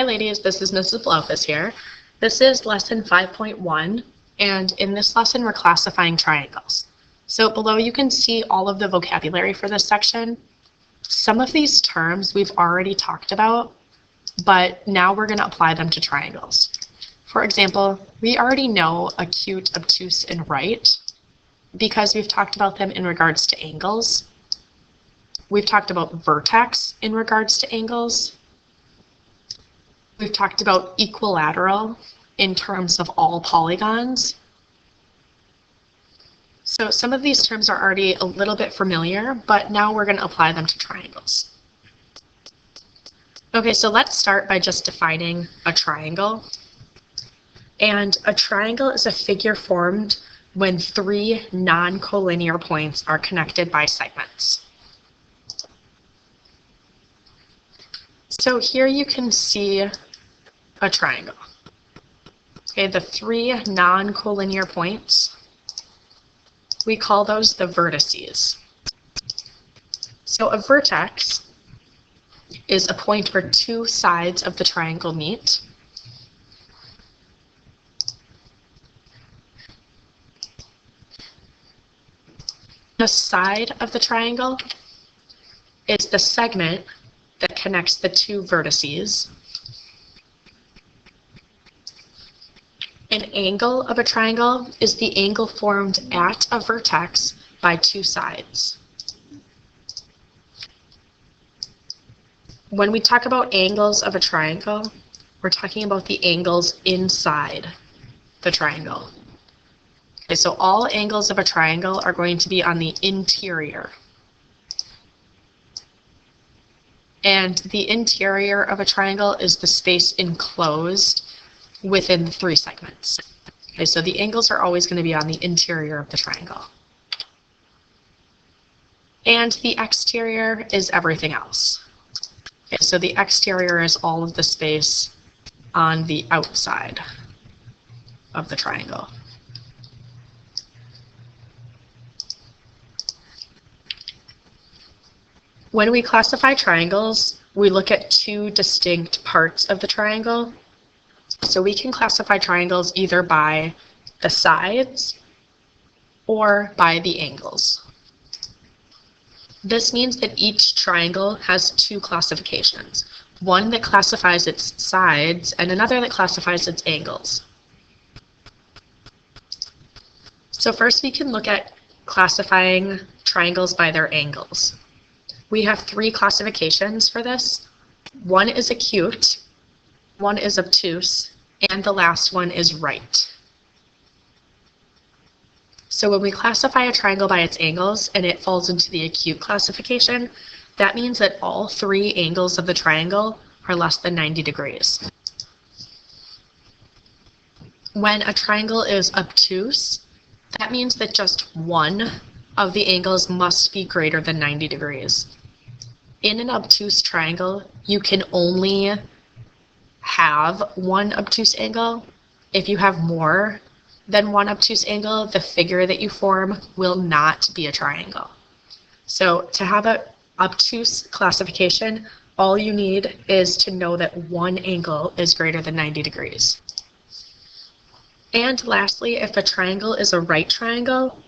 ladies, this is Mrs. Blaufuss here. This is lesson 5.1, and in this lesson we're classifying triangles. So below you can see all of the vocabulary for this section. Some of these terms we've already talked about, but now we're going to apply them to triangles. For example, we already know acute, obtuse, and right because we've talked about them in regards to angles. We've talked about vertex in regards to angles. We've talked about equilateral in terms of all polygons. So some of these terms are already a little bit familiar, but now we're going to apply them to triangles. Okay, so let's start by just defining a triangle. And a triangle is a figure formed when three non-collinear points are connected by segments. So here you can see a triangle. Okay, the three non-collinear points, we call those the vertices. So a vertex is a point where two sides of the triangle meet. The side of the triangle is the segment that connects the two vertices. An angle of a triangle is the angle formed at a vertex by two sides. When we talk about angles of a triangle, we're talking about the angles inside the triangle. Okay, so all angles of a triangle are going to be on the interior. And the interior of a triangle is the space enclosed within the three segments. Okay, so the angles are always going to be on the interior of the triangle. And the exterior is everything else. Okay, so the exterior is all of the space on the outside of the triangle. When we classify triangles, we look at two distinct parts of the triangle. So we can classify triangles either by the sides or by the angles. This means that each triangle has two classifications, one that classifies its sides and another that classifies its angles. So first we can look at classifying triangles by their angles. We have three classifications for this. One is acute, one is obtuse, and the last one is right. So when we classify a triangle by its angles and it falls into the acute classification, that means that all three angles of the triangle are less than 90 degrees. When a triangle is obtuse, that means that just one of the angles must be greater than 90 degrees. In an obtuse triangle, you can only have one obtuse angle. If you have more than one obtuse angle, the figure that you form will not be a triangle. So to have an obtuse classification, all you need is to know that one angle is greater than 90 degrees. And lastly, if a triangle is a right triangle,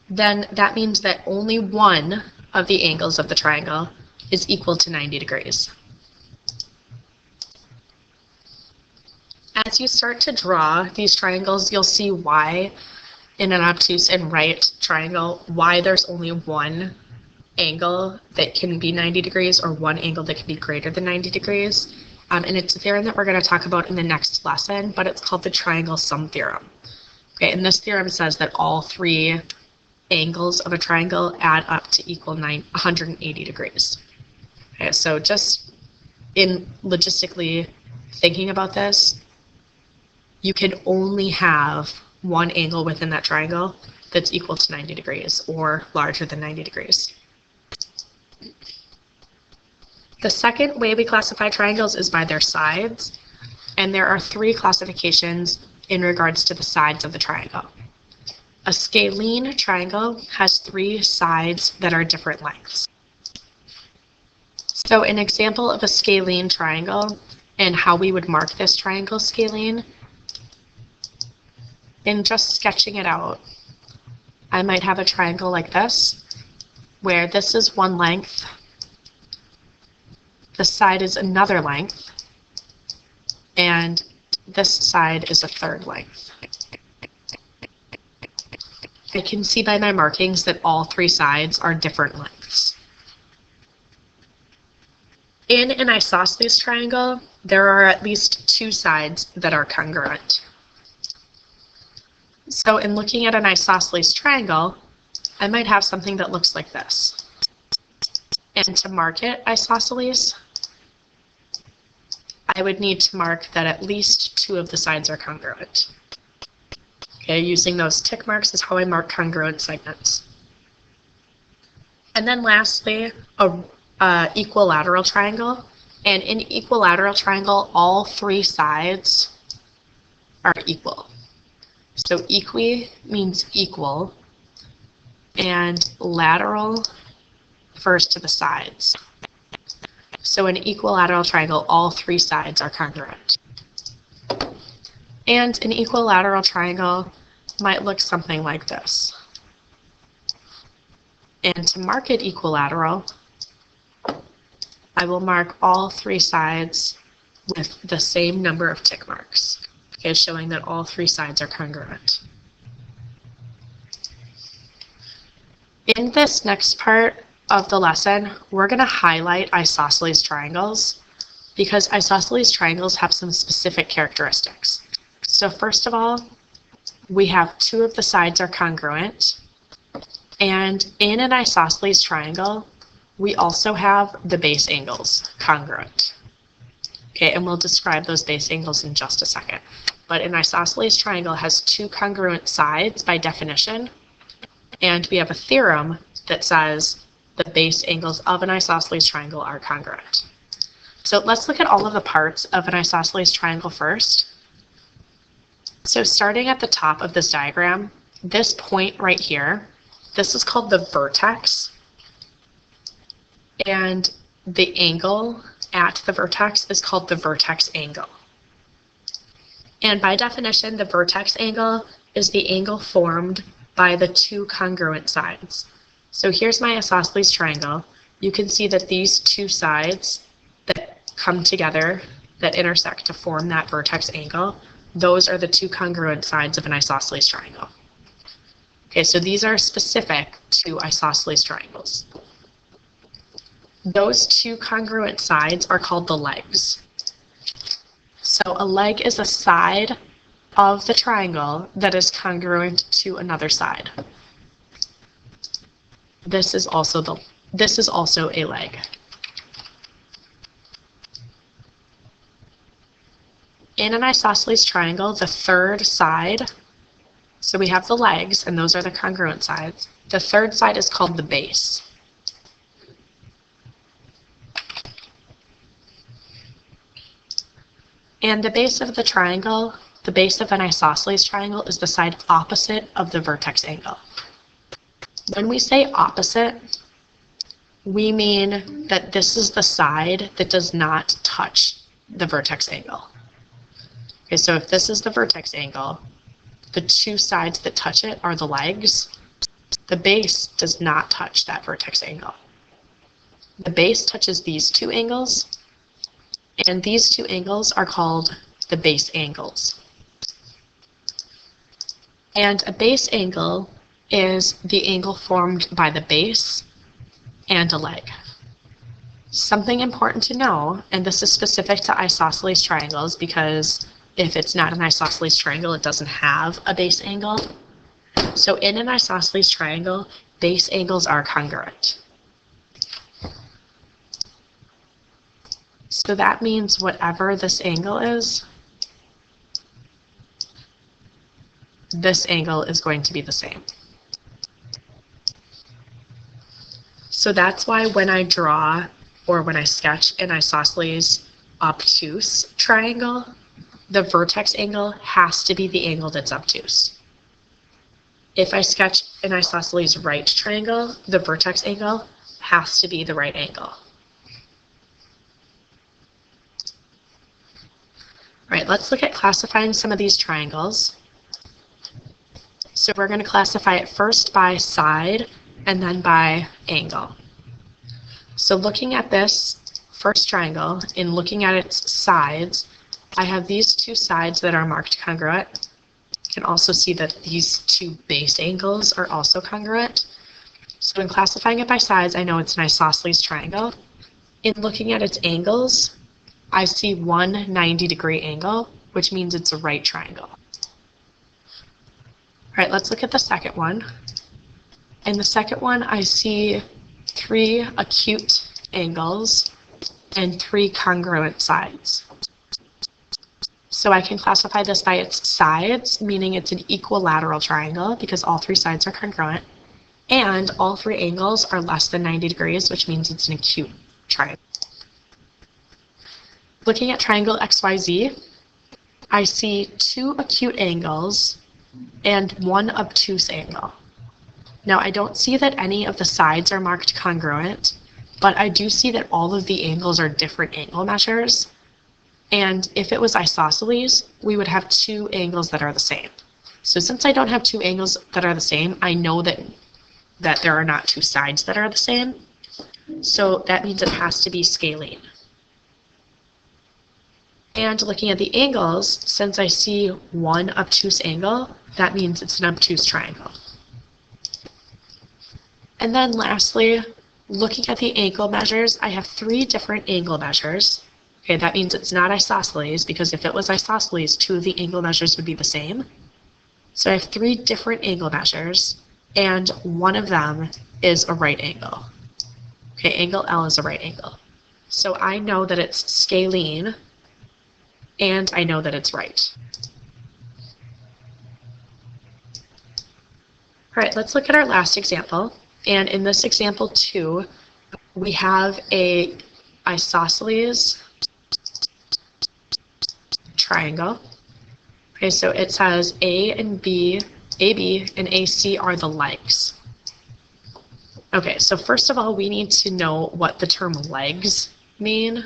then that means that only one of the angles of the triangle is equal to 90 degrees. As you start to draw these triangles, you'll see why in an obtuse and right triangle, why there's only one angle that can be 90 degrees or one angle that can be greater than 90 degrees. And it's a theorem that we're going to talk about in the next lesson, but it's called the triangle sum theorem. Okay, and this theorem says that all three angles of a triangle add up to equal 180 degrees. Okay, so just in logistically thinking about this, you can only have one angle within that triangle that's equal to 90 degrees or larger than 90 degrees. The second way we classify triangles is by their sides, and there are three classifications in regards to the sides of the triangle. A scalene triangle has three sides that are different lengths. So an example of a scalene triangle and how we would mark this triangle scalene. In just sketching it out, I might have a triangle like this, where this is one length, this side is another length, and this side is a third length. I can see by my markings that all three sides are different lengths. In an isosceles triangle, there are at least two sides that are congruent. So in looking at an isosceles triangle, I might have something that looks like this. And to mark it isosceles, I would need to mark that at least two of the sides are congruent. Okay, using those tick marks is how I mark congruent segments. And then lastly, a equilateral triangle. And in equilateral triangle, all three sides are equal. So equi means equal, and lateral refers to the sides. So in equilateral triangle, all three sides are congruent. And an equilateral triangle might look something like this. And to mark it equilateral, I will mark all three sides with the same number of tick marks, okay, showing that all three sides are congruent. In this next part of the lesson, we're going to highlight isosceles triangles because isosceles triangles have some specific characteristics. So first of all, we have two of the sides are congruent, and in an isosceles triangle, we also have the base angles congruent. Okay, and we'll describe those base angles in just a second. But an isosceles triangle has two congruent sides by definition, and we have a theorem that says the base angles of an isosceles triangle are congruent. So let's look at all of the parts of an isosceles triangle first. So starting at the top of this diagram, this point right here, this is called the vertex, and the angle at the vertex is called the vertex angle. And by definition, the vertex angle is the angle formed by the two congruent sides. So here's my isosceles triangle. You can see that these two sides that come together, that intersect to form that vertex angle, those are the two congruent sides of an isosceles triangle. Okay, so these are specific to isosceles triangles. Those two congruent sides are called the legs. So a leg is a side of the triangle that is congruent to another side. This is also a leg. In an isosceles triangle, the third side, so we have the legs, and those are the congruent sides. The third side is called the base. And the base of the triangle, the base of an isosceles triangle, is the side opposite of the vertex angle. When we say opposite, we mean that this is the side that does not touch the vertex angle. Okay, so if this is the vertex angle, the two sides that touch it are the legs. The base does not touch that vertex angle. The base touches these two angles, and these two angles are called the base angles. And a base angle is the angle formed by the base and a leg. Something important to know, and this is specific to isosceles triangles because if it's not an isosceles triangle, it doesn't have a base angle. So in an isosceles triangle, base angles are congruent. So that means whatever this angle is, this angle is going to be the same. So that's why when I draw or when I sketch an isosceles obtuse triangle, the vertex angle has to be the angle that's obtuse. If I sketch an isosceles right triangle, the vertex angle has to be the right angle. All right, let's look at classifying some of these triangles. So we're going to classify it first by side and then by angle. So looking at this first triangle and looking at its sides, I have these two sides that are marked congruent. You can also see that these two base angles are also congruent. So in classifying it by sides, I know it's an isosceles triangle. In looking at its angles, I see one 90-degree angle, which means it's a right triangle. All right, let's look at the second one. In the second one, I see 3 acute angles and 3 congruent sides. So I can classify this by its sides, meaning it's an equilateral triangle because all 3 sides are congruent, and all 3 angles are less than 90 degrees, which means it's an acute triangle. Looking at triangle XYZ, I see 2 acute angles and 1 obtuse angle. Now I don't see that any of the sides are marked congruent, but I do see that all of the angles are different angle measures. And if it was isosceles, we would have 2 angles that are the same. So since I don't have 2 angles that are the same, I know that there are not 2 sides that are the same. So that means it has to be scalene. And looking at the angles, since I see 1 obtuse angle, that means it's an obtuse triangle. And then lastly, looking at the angle measures, I have 3 different angle measures. Okay, that means it's not isosceles, because if it was isosceles, 2 of the angle measures would be the same. So I have 3 different angle measures, and one of them is a right angle. Okay, angle L is a right angle. So I know that it's scalene, and I know that it's right. All right, let's look at our last example. And in this example 2, we have a isosceles triangle. Okay, so it says AB and AC are the legs. Okay, so first of all, we need to know what the term legs mean.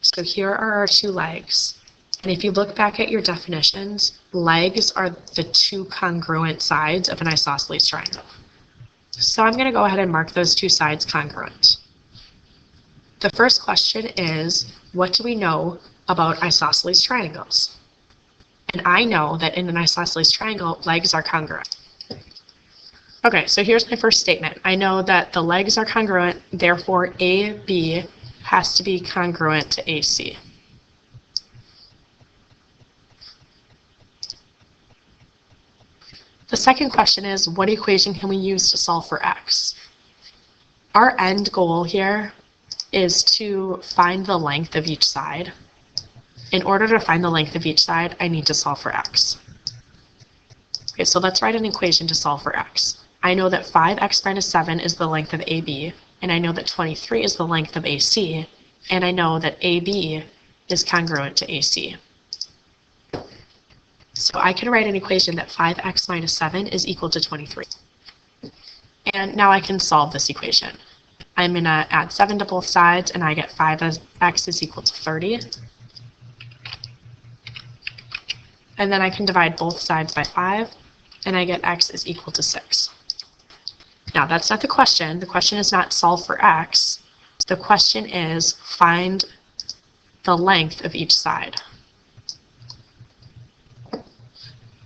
So here are our 2 legs. And if you look back at your definitions, legs are the 2 congruent sides of an isosceles triangle. So I'm going to go ahead and mark those 2 sides congruent. The first question is, what do we know about isosceles triangles? And I know that in an isosceles triangle, legs are congruent. Okay, so here's my first statement. I know that the legs are congruent, therefore AB has to be congruent to AC. The second question is, what equation can we use to solve for x? Our end goal here is to find the length of each side. In order to find the length of each side, I need to solve for x. Okay, so let's write an equation to solve for x. I know that 5x minus 7 is the length of AB, and I know that 23 is the length of AC, and I know that AB is congruent to AC. So I can write an equation that 5x minus 7 is equal to 23. And now I can solve this equation. I'm going to add 7 to both sides, and I get 5x is equal to 30. And then I can divide both sides by 5, and I get x is equal to 6. Now, that's not the question. The question is not solve for x. The question is find the length of each side.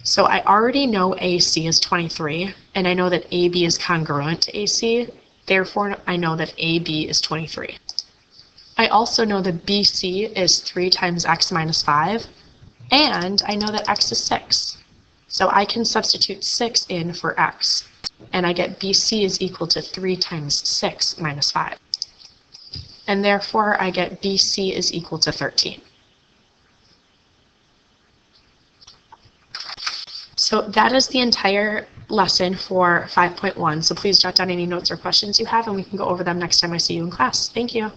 So I already know AC is 23, and I know that AB is congruent to AC. Therefore, I know that AB is 23. I also know that BC is 3 times x minus 5, and I know that x is 6. So I can substitute 6 in for x, and I get BC is equal to 3 times 6 minus 5. And therefore, I get BC is equal to 13. So that is the entire lesson for 5.1. So please jot down any notes or questions you have, and we can go over them next time I see you in class. Thank you.